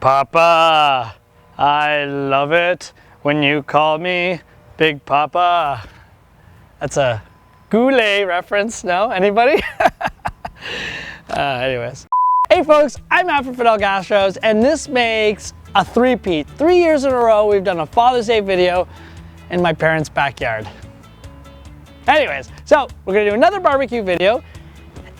Papa, I love it when you call me Big Papa. That's a Goulet reference, no? Anybody? Anyways. Hey folks, I'm Matt from Fidel Gastros, and this makes a three-peat. 3 years in a row we've done a Father's Day video in my parents' backyard. Anyways, so we're gonna do another barbecue video,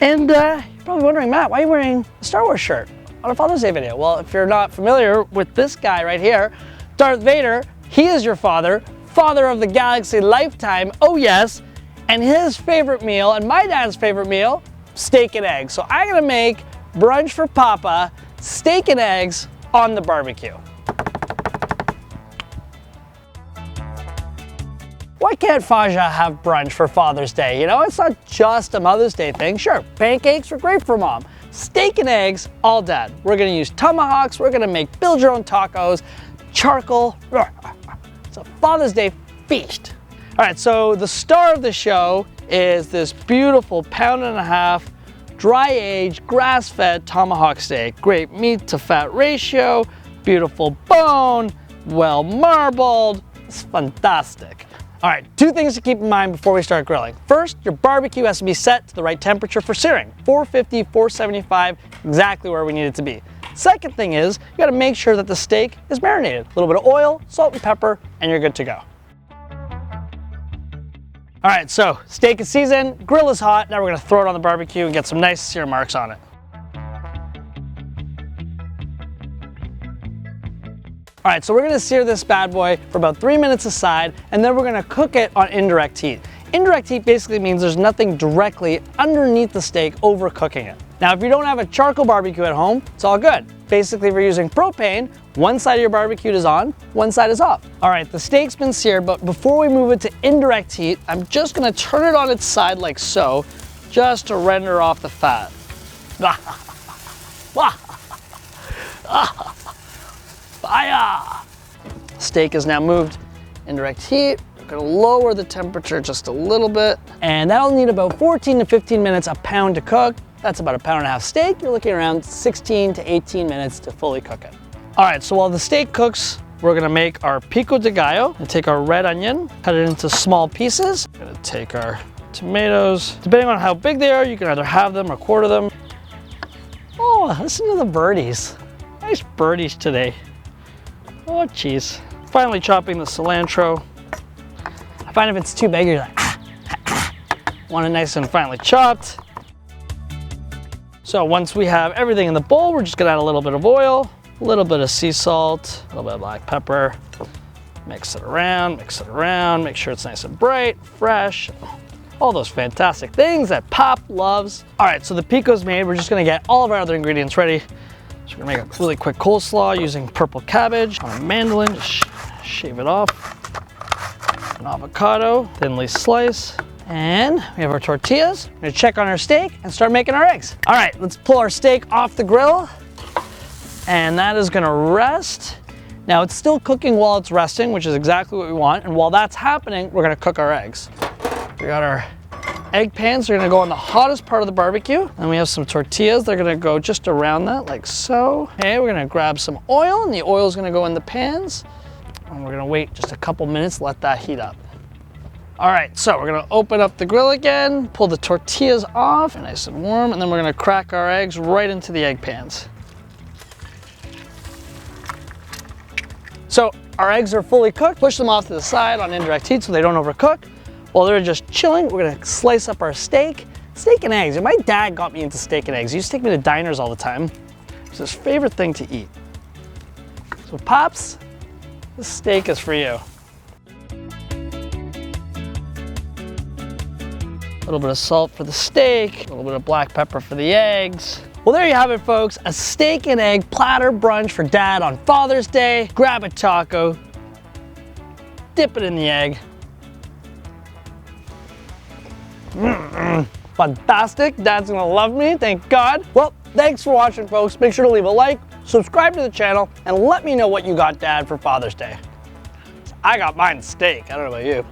and you're probably wondering, Matt, why are you wearing a Star Wars shirt on a Father's Day video? Well, if you're not familiar with this guy right here, Darth Vader, he is your father, father of the galaxy lifetime, oh yes, and his favorite meal, and my dad's favorite meal, steak and eggs. So I'm gonna make brunch for Papa, steak and eggs on the barbecue. Why can't Faja have brunch for Father's Day? You know, it's not just a Mother's Day thing. Sure, pancakes are great for mom. Steak and eggs, all dad. We're gonna use tomahawks, we're gonna make build your own tacos, charcoal. It's a Father's Day feast. All right, so the star of the show is this beautiful 1.5 pound dry aged, grass-fed tomahawk steak. Great meat to fat ratio, beautiful bone, well marbled. It's fantastic. All right, 2 things to keep in mind before we start grilling. First, your barbecue has to be set to the right temperature for searing. 450, 475, exactly where we need it to be. Second thing is, you gotta make sure that the steak is marinated. A little bit of oil, salt and pepper, and you're good to go. All right, so steak is seasoned, grill is hot. Now we're gonna throw it on the barbecue and get some nice sear marks on it. All right, so we're gonna sear this bad boy for about 3 minutes aside, and then we're gonna cook it on indirect heat. Indirect heat basically means there's nothing directly underneath the steak overcooking it. Now, if you don't have a charcoal barbecue at home, it's all good. Basically, if you're using propane, one side of your barbecue is on, one side is off. All right, the steak's been seared, but before we move it to indirect heat, I'm just gonna turn it on its side like so, just to render off the fat. Fire! Steak is now moved indirect heat. We're gonna lower the temperature just a little bit, and that'll need about 14 to 15 minutes a pound to cook. That's about 1.5 pound steak. You're looking around 16 to 18 minutes to fully cook it. All right, so while the steak cooks, we're gonna make our pico de gallo and take our red onion, cut it into small pieces. We're gonna take our tomatoes. Depending on how big they are, you can either have them or quarter them. Oh, listen to the birdies. Nice birdies today. Oh, geez. Finally chopping the cilantro. I find if it's too big, you're like, want it nice and finely chopped. So once we have everything in the bowl, we're just gonna add a little bit of oil, a little bit of sea salt, a little bit of black pepper, mix it around, make sure it's nice and bright, fresh, all those fantastic things that Pop loves. All right, so the pico's made. We're just gonna get all of our other ingredients ready. So we're gonna make a really quick coleslaw using purple cabbage on a mandolin, just shave it off. An avocado, thinly slice. And we have our tortillas. We're gonna check on our steak and start making our eggs. All right, let's pull our steak off the grill. And that is gonna rest. Now it's still cooking while it's resting, which is exactly what we want. And while that's happening, we're gonna cook our eggs. We got our egg pans. They're gonna go on the hottest part of the barbecue. And we have some tortillas. They're gonna go just around that, like so. Okay, we're gonna grab some oil, and the oil is gonna go in the pans. And we're gonna wait just a couple minutes, let that heat up. All right, so we're gonna open up the grill again, pull the tortillas off, nice and warm, and then we're gonna crack our eggs right into the egg pans. So our eggs are fully cooked. Push them off to the side on indirect heat so they don't overcook. While they're just chilling, we're gonna slice up our steak. Steak and eggs. My dad got me into steak and eggs. He used to take me to diners all the time. It's his favorite thing to eat. So Pops, this steak is for you. A little bit of salt for the steak, a little bit of black pepper for the eggs. Well, there you have it, folks. A steak and egg platter brunch for Dad on Father's Day. Grab a taco, dip it in the egg. Fantastic. Dad's gonna love me, thank God. Well, thanks for watching, folks. Make sure to leave a like, subscribe to the channel, and let me know what you got Dad for Father's Day. I got mine steak. I don't know about you.